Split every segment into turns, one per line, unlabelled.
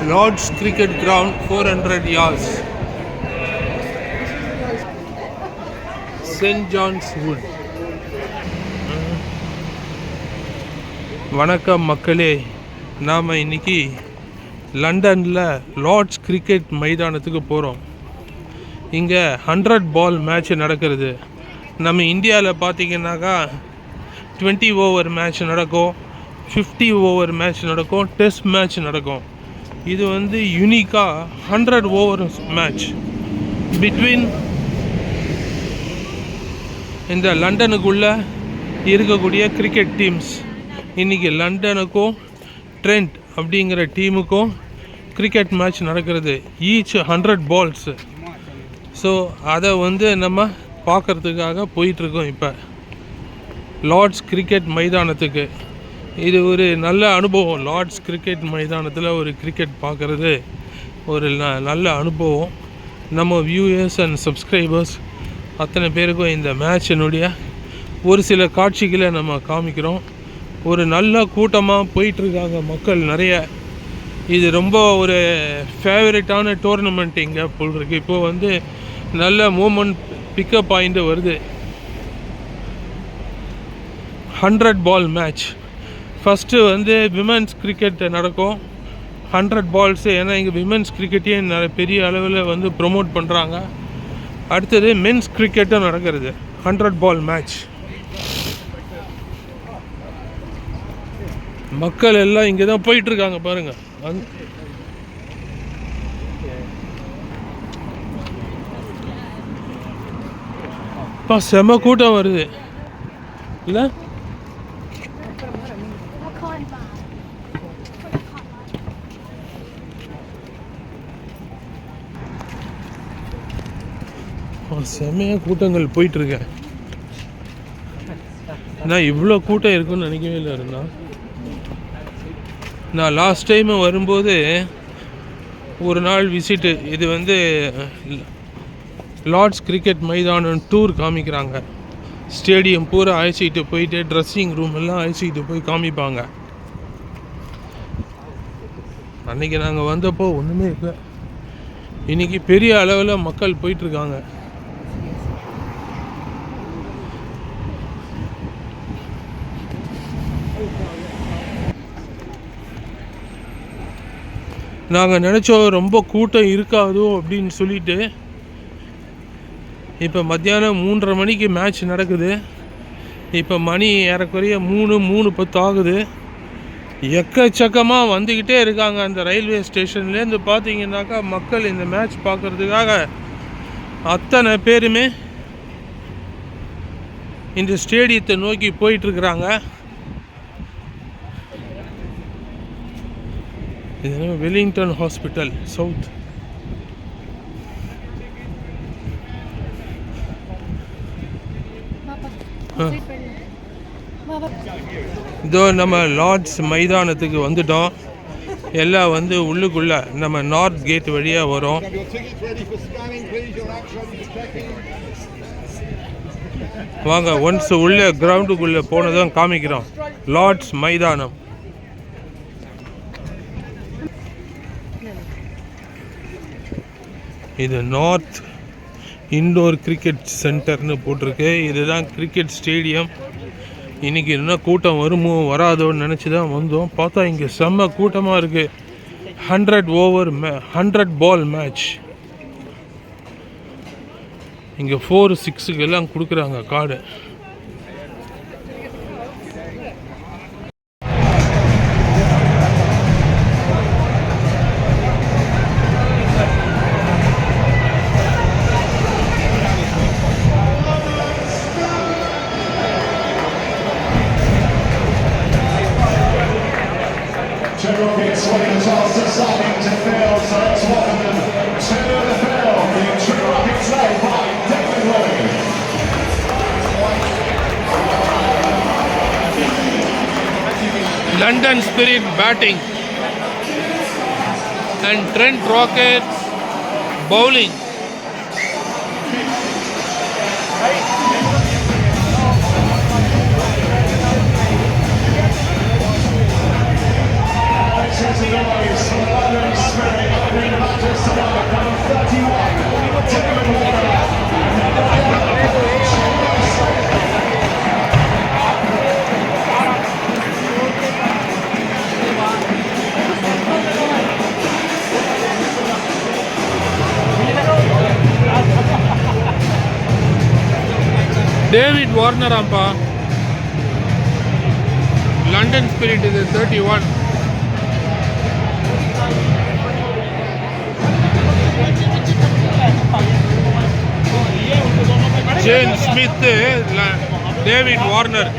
Lord's Cricket Ground, 400 yards. St. John's Wood. வணக்கம் மக்களே, நாம் இன்னைக்கு லண்டனில் லார்ட்ஸ் கிரிக்கெட் மைதானத்துக்கு போகிறோம். இங்கே 100 பால் மேட்ச் நடக்கிறது. நம்ம இந்தியாவில் பார்த்திங்கனாக்கா 20 ஓவர் மேட்ச் நடக்கும், 50 ஓவர் மேட்ச் நடக்கும், டெஸ்ட் மேட்ச் நடக்கும். இது வந்து யூனிக்காக 100 ஓவர் மேட்ச் பிட்வீன் இந்த லண்டனுக்குள்ளே இருக்கக்கூடிய கிரிக்கெட் டீம்ஸ். இன்றைக்கி லண்டனுக்கும் ட்ரெண்ட் அப்படிங்கிற டீமுக்கும் கிரிக்கெட் மேட்ச் நடக்கிறது. Each 100 balls. ஸோ அதை வந்து நம்ம பார்க்குறதுக்காக போயிட்டுருக்கோம் இப்போ லார்ட்ஸ் கிரிக்கெட் மைதானத்துக்கு. இது ஒரு நல்ல அனுபவம். லார்ட்ஸ் கிரிக்கெட் மைதானத்தில் ஒரு கிரிக்கெட் பார்க்குறது ஒரு நல்ல அனுபவம். நம்ம வியூயர்ஸ் அண்ட் சப்ஸ்கிரைபர்ஸ் அத்தனை பேருக்கும் இந்த மேட்சினுடைய ஒரு சில காட்சிகளை நம்ம காமிக்கிறோம். ஒரு நல்ல கூட்டமாக போயிட்டுருக்காங்க மக்கள் நிறைய. இது ரொம்ப ஒரு ஃபேவரட்டான டோர்னமெண்ட் இங்கே போல் இருக்குது. இப்போது வந்து நல்ல மூமெண்ட் பிக்கப் பாயிண்ட் வருது. 100 பால் மேட்ச். ஃபஸ்ட்டு வந்து விமென்ஸ் கிரிக்கெட் நடக்கும். 100 பால்ஸு. ஏன்னா இங்கே விமென்ஸ் கிரிக்கெட்டையே நிறைய பெரிய அளவில் வந்து ப்ரொமோட் பண்ணுறாங்க. அடுத்தது மென்ஸ் கிரிக்கெட்டும் நடக்கிறது. 100 பால் மேட்ச். மக்கள் எல்லாம் இங்கே தான் போயிட்டுருக்காங்க பாருங்கள். செம கூட்டம் வருது இல்லை? செமையாக கூட்டங்கள் போயிட்டுருக்கேன். நான் இவ்வளோ கூட்டம் இருக்குன்னு நினைக்கவே இல்லை இருந்தா. நான் லாஸ்ட் டைம் வரும்போது ஒரு நாள் விசிட்டு. இது வந்து லார்ட்ஸ் கிரிக்கெட் மைதானம் டூர் காமிக்கிறாங்க. ஸ்டேடியம் பூரா அழைச்சிக்கிட்டு போயிட்டு ட்ரெஸ்ஸிங் ரூம் எல்லாம் அழைச்சிக்கிட்டு போய் காமிப்பாங்க. அன்றைக்கி நாங்கள் வந்தப்போ ஒன்றுமே இல்லை. இன்றைக்கி பெரிய அளவில் மக்கள் போயிட்டுருக்காங்க. நாங்கள் நினச்சோம் ரொம்ப கூட்டம் இருக்காதோ அப்படின்னு சொல்லிட்டு. இப்போ மத்தியானம் 3:30 மணிக்கு மேட்ச் நடக்குது. இப்போ மணி ஏறக்குறைய 3:10 ஆகுது. எக்கச்சக்கமாக வந்துக்கிட்டே இருக்காங்க. அந்த ரயில்வே ஸ்டேஷன்லேருந்து பார்த்தீங்கன்னாக்கா மக்கள் இந்த மேட்ச் பார்க்குறதுக்காக அத்தனை பேருமே இந்த ஸ்டேடியத்தை நோக்கி போயிட்டுருக்குறாங்க. இது வெலிங்டன் ஹாஸ்பிட்டல் சவுத். இதோ நம்ம லார்ட்ஸ் மைதானத்துக்கு வந்துட்டோம். எல்லாம் வந்து உள்ளுக்குள்ளே நம்ம நார்த் கேட் வழியாக வரும். வாங்க, ஒன்ஸ் உள்ள கிரவுண்டுக்குள்ளே போனதும் காமிக்கிறோம் லார்ட்ஸ் மைதானம். இது நார்த் இன்டோர் கிரிக்கெட் சென்டர்னு போட்டிருக்கு. இதுதான் கிரிக்கெட் ஸ்டேடியம். இன்றைக்கி என்ன கூட்டம் வருமோ வராதோன்னு நினச்சி தான் வந்தோம். பார்த்தா இங்கே செம்ம கூட்டமாக இருக்குது. 100 பால் மேட்ச். இங்கே 4-6 எல்லாம் கொடுக்குறாங்க card.
Rockets winning the toss, deciding to field, so it's welcome to the field. The True Rockets led by David Lloyd.
London Spirit batting and Trent Rockets bowling.
London this tonight, number 31, David Warner.
David வார்னராம்பா. London Spirit இது 31. Jane Smith, David Warner.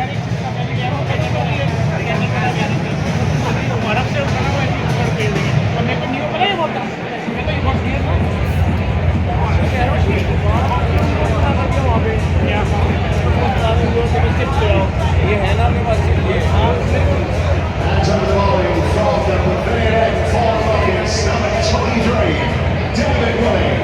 ये है ना अपने पास
And to the volume from the Bavarian Ford Rockets, number 23, David Willie.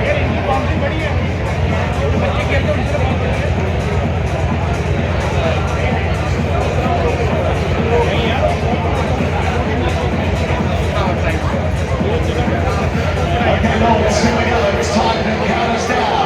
Okay, Lawrence, here we go. It's time to count us down.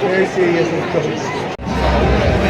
very serious.